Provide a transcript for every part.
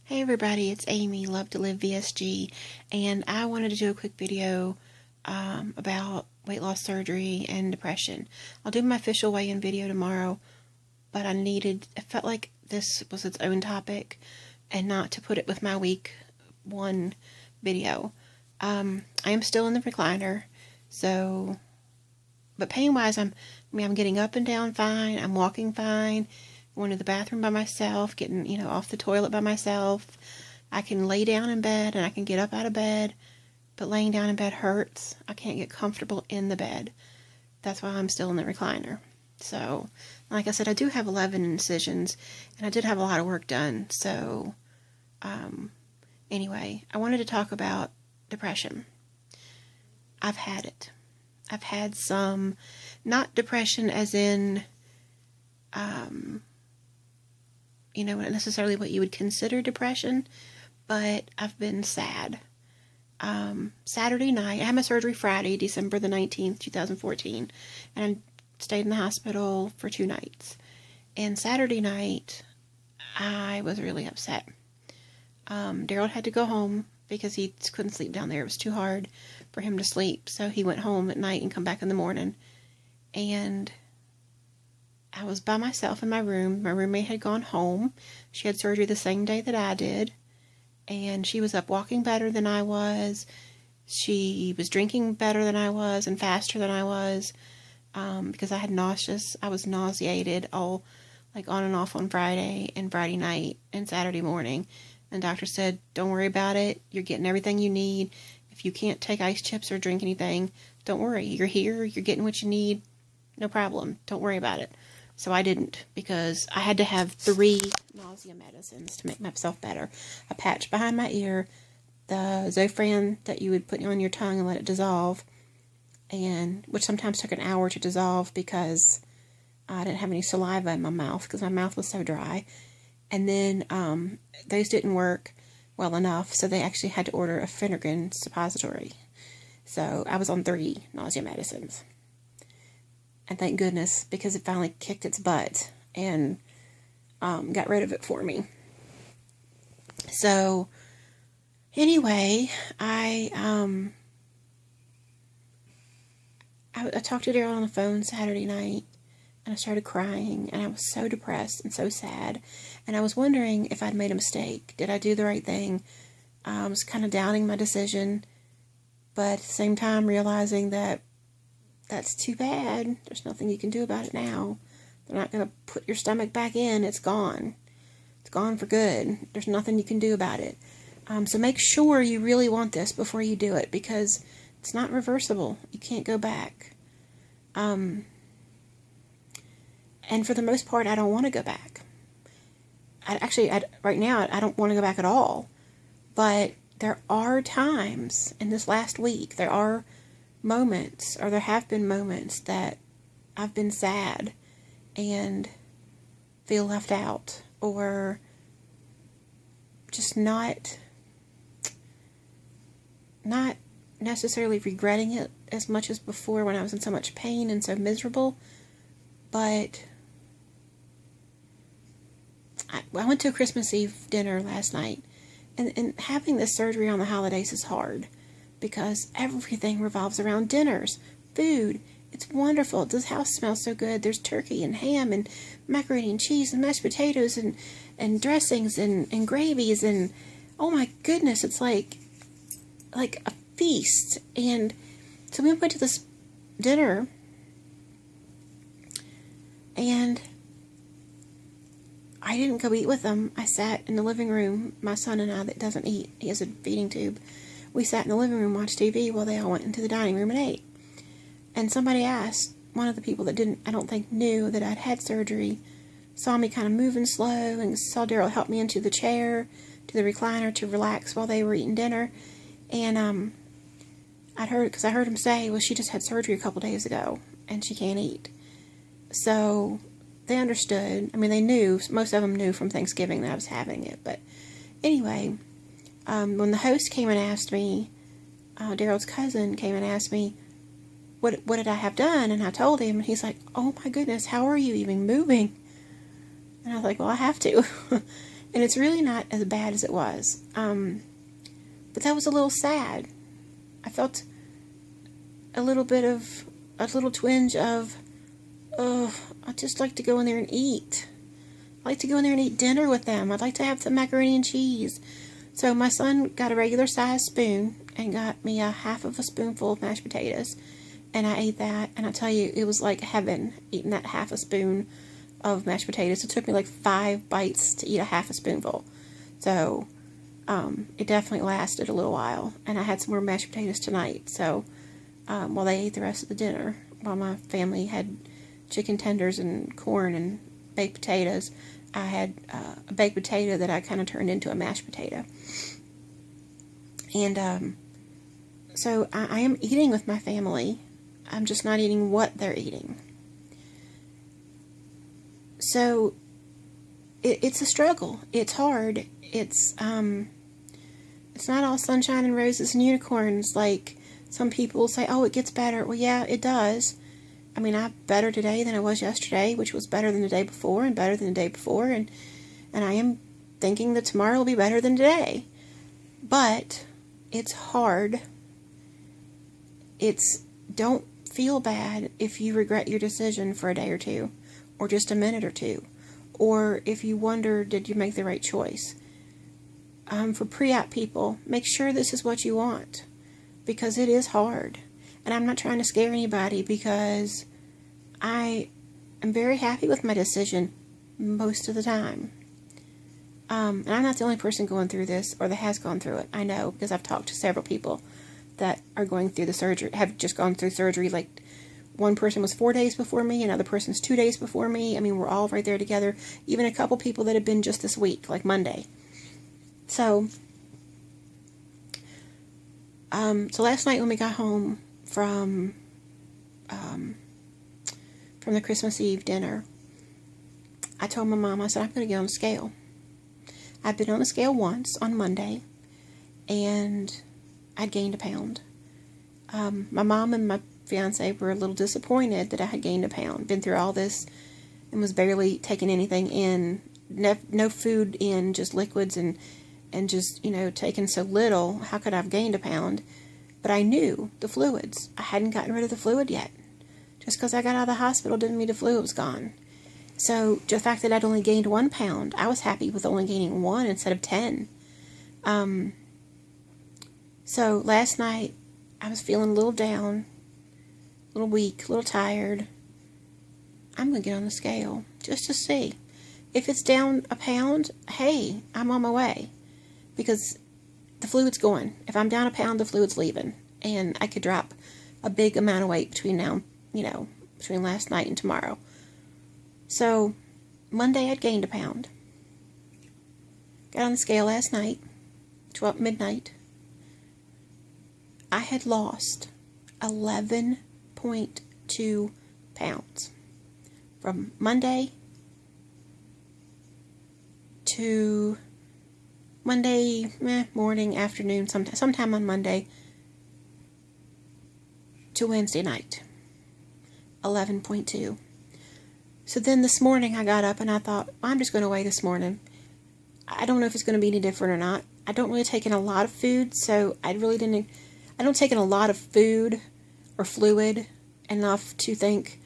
Hey everybody, it's Amy, Love to Live VSG, and I wanted to do a quick video about weight loss surgery and depression. I'll do my official weigh-in video tomorrow, but I felt like this was its own topic and not to put it with my week one video. I am still in the recliner, but pain-wise, I'm getting up and down fine, I'm walking fine, going to the bathroom by myself, getting, off the toilet by myself. I can lay down in bed and I can get up out of bed, but laying down in bed hurts. I can't get comfortable in the bed. That's why I'm still in the recliner. So, like I said, I do have 11 incisions, and I did have a lot of work done. So, anyway, I wanted to talk about depression. I've had it. I've had some, not depression as in, not necessarily what you would consider depression, but I've been sad. Saturday night, I had my surgery Friday, December the 19th, 2014, and I stayed in the hospital for 2 nights. And Saturday night, I was really upset. Daryl had to go home because he couldn't sleep down there. It was too hard for him to sleep, so he went home at night and come back in the morning. And I was by myself in my room. My roommate had gone home. She had surgery the same day that I did. And she was up walking better than I was. She was drinking better than I was and faster than I was. Because I was nauseated all on and off on Friday and Friday night and Saturday morning. And the doctor said, don't worry about it. You're getting everything you need. If you can't take ice chips or drink anything, don't worry. You're here. You're getting what you need. No problem. Don't worry about it. So I didn't, because I had to have 3 nausea medicines to make myself better. A patch behind my ear, the Zofran that you would put on your tongue and let it dissolve, and which sometimes took an hour to dissolve because I didn't have any saliva in my mouth because my mouth was so dry. And then those didn't work well enough, so they actually had to order a Phenergan suppository. So I was on 3 nausea medicines. And thank goodness, because it finally kicked its butt and got rid of it for me. So, anyway, I talked to Daryl on the phone Saturday night, and I started crying, and I was so depressed and so sad. And I was wondering if I'd made a mistake. Did I do the right thing? I was kind of doubting my decision, but at the same time realizing that that's too bad. There's nothing you can do about it now. They're not going to put your stomach back in. It's gone. It's gone for good. There's nothing you can do about it. So make sure you really want this before you do it, because it's not reversible. You can't go back. And for the most part, I don't want to go back. Right now, I don't want to go back at all. But there are times in this last week, there have been moments that I've been sad and feel left out, or just not necessarily regretting it as much as before when I was in so much pain and so miserable. But I went to a Christmas Eve dinner last night, and having this surgery on the holidays is hard, because everything revolves around dinners, food. It's wonderful. This house smells so good. There's turkey and ham and macaroni and cheese and mashed potatoes and dressings and gravies, and oh my goodness, it's like a feast. And so we went to this dinner, and I didn't go eat with them. I sat in the living room. My son and I, that doesn't eat, he has a feeding tube. We sat in the living room, watched TV, while they all went into the dining room and ate. And somebody asked, one of the people that I don't think knew that I'd had surgery, saw me kind of moving slow, and saw Daryl help me into the chair, to the recliner, to relax while they were eating dinner. And I heard him say, well, she just had surgery a couple days ago, and she can't eat. So they understood. I mean, they knew, most of them knew from Thanksgiving that I was having it. But anyway, when the host came and asked me, Daryl's cousin came and asked me, what did I have done? And I told him, and he's like, oh my goodness, how are you even moving? And I was like, well, I have to. And it's really not as bad as it was. But that was a little sad. I felt a little twinge of, oh, I'd just like to go in there and eat. I'd like to go in there and eat dinner with them. I'd like to have some macaroni and cheese. So my son got a regular size spoon and got me a half of a spoonful of mashed potatoes. And I ate that, and I tell you, it was like heaven eating that half a spoon of mashed potatoes. It took me like 5 bites to eat a half a spoonful. So, it definitely lasted a little while. And I had some more mashed potatoes tonight. So, while they ate the rest of the dinner, while my family had chicken tenders and corn and baked potatoes, I had a baked potato that I kind of turned into a mashed potato. And so I am eating with my family. I'm just not eating what they're eating. So it's a struggle. It's hard. It's not all sunshine and roses and unicorns like some people say. Oh, it gets better. Well, yeah, it does. I mean, I'm better today than I was yesterday, which was better than the day before and better than the day before, and I am thinking that tomorrow will be better than today. But it's hard. Don't feel bad if you regret your decision for a day or two, or just a minute or two, or if you wonder, did you make the right choice? For pre-op people, make sure this is what you want, because it is hard. And I'm not trying to scare anybody, because I am very happy with my decision most of the time. And I'm not the only person going through this, or that has gone through it. I know, because I've talked to several people that are going through the surgery, have just gone through surgery. Like, one person was 4 days before me, another person's 2 days before me. I mean, we're all right there together. Even a couple people that have been just this week, like Monday. So last night when we got home from the Christmas Eve dinner, I told my mom, I said, I'm going to get on the scale. I've been on the scale once on Monday, and I'd gained a pound. My mom and my fiance were a little disappointed that I had gained a pound. Been through all this and was barely taking anything in. No food in, just liquids and just, taking so little. How could I have gained a pound? But I knew the fluids. I hadn't gotten rid of the fluid yet. Just because I got out of the hospital didn't mean the fluid was gone. So the fact that I'd only gained 1 pound, I was happy with only gaining 1 instead of 10. So last night, I was feeling a little down, a little weak, a little tired. I'm going to get on the scale just to see. If it's down a pound, hey, I'm on my way. Because the fluid's going. If I'm down a pound, the fluid's leaving. And I could drop a big amount of weight between now, between last night and tomorrow. So, Monday I'd gained a pound. Got on the scale last night, midnight. I had lost 11.2 pounds. From Monday to Monday morning, afternoon, sometime on Monday to Wednesday night. 11.2. So then this morning I got up and I thought, I'm just going to weigh this morning. I don't know if it's going to be any different or not. I don't really take in a lot of food, so I don't take in a lot of food or fluid enough to think,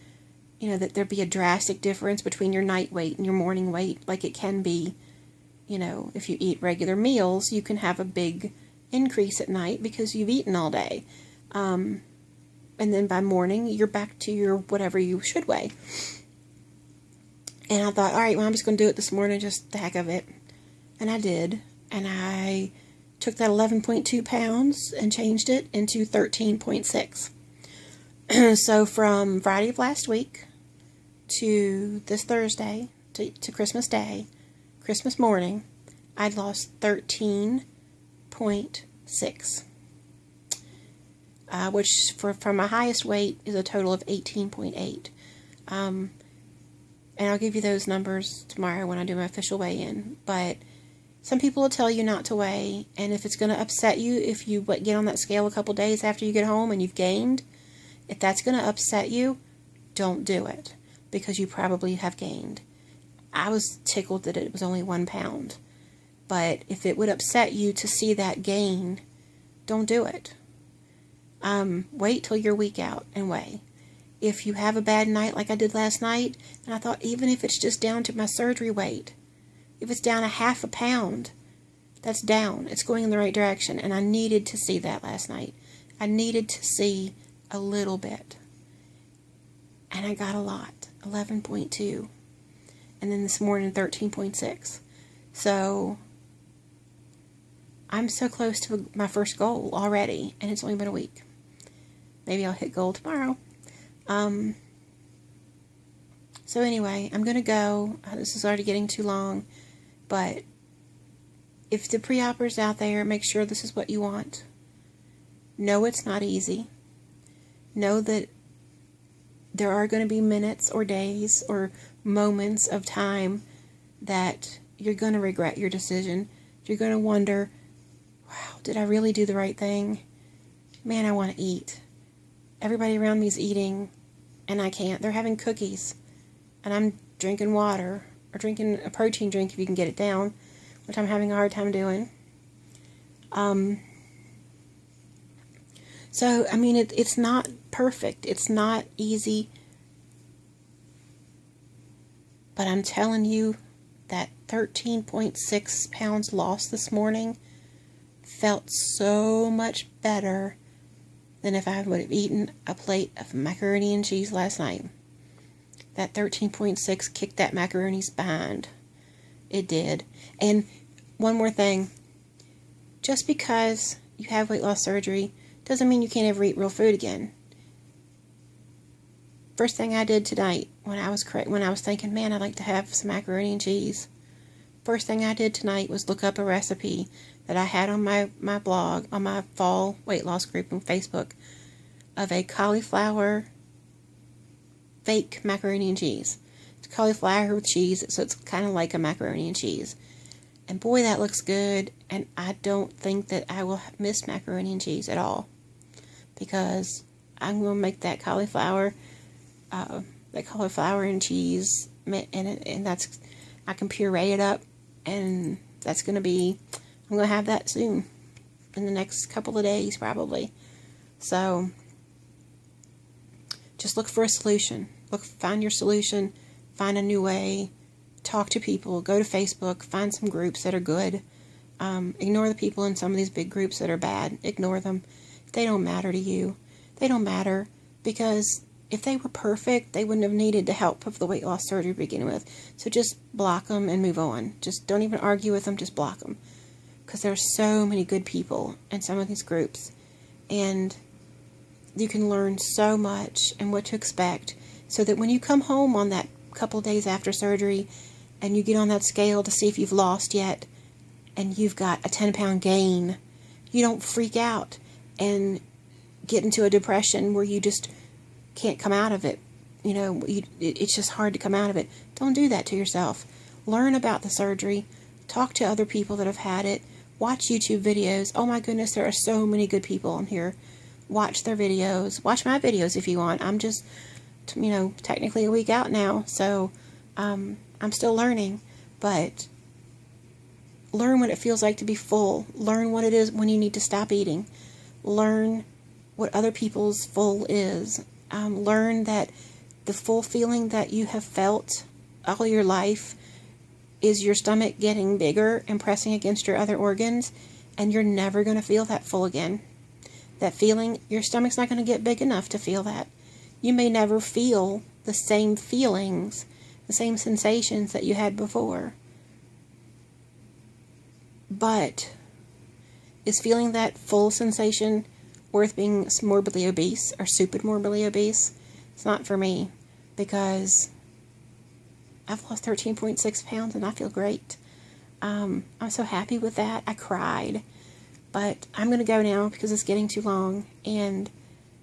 that there'd be a drastic difference between your night weight and your morning weight, like it can be. If you eat regular meals, you can have a big increase at night because you've eaten all day. And then by morning, you're back to your whatever you should weigh. And I thought, all right, well, I'm just going to do it this morning, just the heck of it. And I did. And I took that 11.2 pounds and changed it into 13.6. So from Friday of last week to this Thursday, to Christmas Day, Christmas morning, I'd lost 13.6. Which from my highest weight is a total of 18.8. And I'll give you those numbers tomorrow when I do my official weigh-in. But some people will tell you not to weigh, and if it's going to upset you, if you get on that scale a couple days after you get home and you've gained, if that's going to upset you, don't do it, because you probably have gained. I was tickled that it was only 1 pound. But if it would upset you to see that gain, don't do it. Wait till you're a week out and weigh. If you have a bad night like I did last night, and I thought even if it's just down to my surgery weight, if it's down a half a pound, that's down. It's going in the right direction. And I needed to see that last night. I needed to see a little bit. And I got a lot. 11.2. And then this morning, 13.6. So I'm so close to my first goal already. And it's only been a week. Maybe I'll hit goal tomorrow. So anyway, I'm going to go. This is already getting too long. But if the pre-opper's out there, make sure this is what you want. Know it's not easy. Know that there are going to be minutes or days or moments of time that you're going to regret your decision. You're going to wonder, wow, did I really do the right thing? Man, I want to eat. Everybody around me is eating, and I can't. They're having cookies, and I'm drinking water, or drinking a protein drink if you can get it down, which I'm having a hard time doing. So, I mean, it's not perfect. It's not easy. But I'm telling you that 13.6 pounds lost this morning felt so much better than if I would have eaten a plate of macaroni and cheese last night. That 13.6 kicked that macaroni's behind. It did. And one more thing. Just because you have weight loss surgery doesn't mean you can't ever eat real food again. First thing I did tonight when I was thinking, man, I'd like to have some macaroni and cheese. First thing I did tonight was look up a recipe that I had on my blog, on my fall weight loss group on Facebook, of a cauliflower fake macaroni and cheese. It's cauliflower with cheese, so it's kind of like a macaroni and cheese. And boy, that looks good, and I don't think that I will miss macaroni and cheese at all, because I'm going to make that cauliflower and cheese, and that's, I can puree it up, and that's going to be, I'm going to have that soon, in the next couple of days probably. So just look for a solution. Find your solution, find a new way, talk to people, go to Facebook, find some groups that are good. Ignore the people in some of these big groups that are bad. Ignore them. They don't matter to you. They don't matter, because if they were perfect, they wouldn't have needed the help of the weight loss surgery to begin with. So just block them and move on. Just don't even argue with them, just block them. Because there are so many good people in some of these groups. And you can learn so much and what to expect, so that when you come home on that couple days after surgery and you get on that scale to see if you've lost yet and you've got a 10-pound gain, you don't freak out and get into a depression where you just can't come out of it. You know, it's just hard to come out of it. Don't do that to yourself. Learn about the surgery. Talk to other people that have had it. Watch YouTube videos. Oh my goodness, there are so many good people on here. Watch their videos. Watch my videos if you want. I'm just, technically a week out now, so I'm still learning. But learn what it feels like to be full. Learn what it is when you need to stop eating. Learn what other people's full is. Learn that the full feeling that you have felt all your life is your stomach getting bigger and pressing against your other organs, and you're never going to feel that full again. That feeling, your stomach's not going to get big enough to feel that. You may never feel the same feelings, the same sensations that you had before. But is feeling that full sensation worth being morbidly obese or stupid morbidly obese? It's not for me, because I've lost 13.6 pounds and I feel great. I'm so happy with that. I cried. But I'm going to go now because it's getting too long. And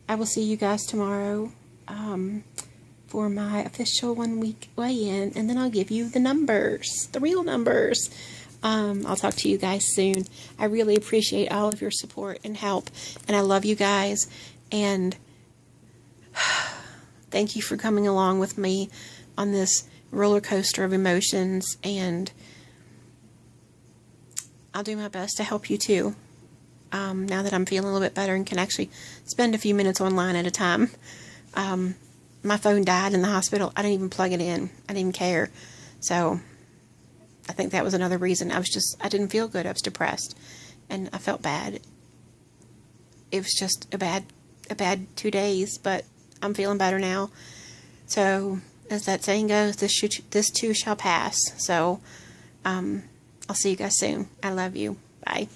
I will see you guys tomorrow for my official 1 week weigh-in. And then I'll give you the numbers, the real numbers. I'll talk to you guys soon. I really appreciate all of your support and help. And I love you guys. And thank you for coming along with me on this roller coaster of emotions. And I'll do my best to help you too. Now that I'm feeling a little bit better and can actually spend a few minutes online at a time. My phone died in the hospital. I didn't even plug it in. I didn't even care. So I think that was another reason. I didn't feel good. I was depressed and I felt bad. It was just a bad 2 days, but I'm feeling better now. So as that saying goes, this too shall pass. So I'll see you guys soon. I love you. Bye.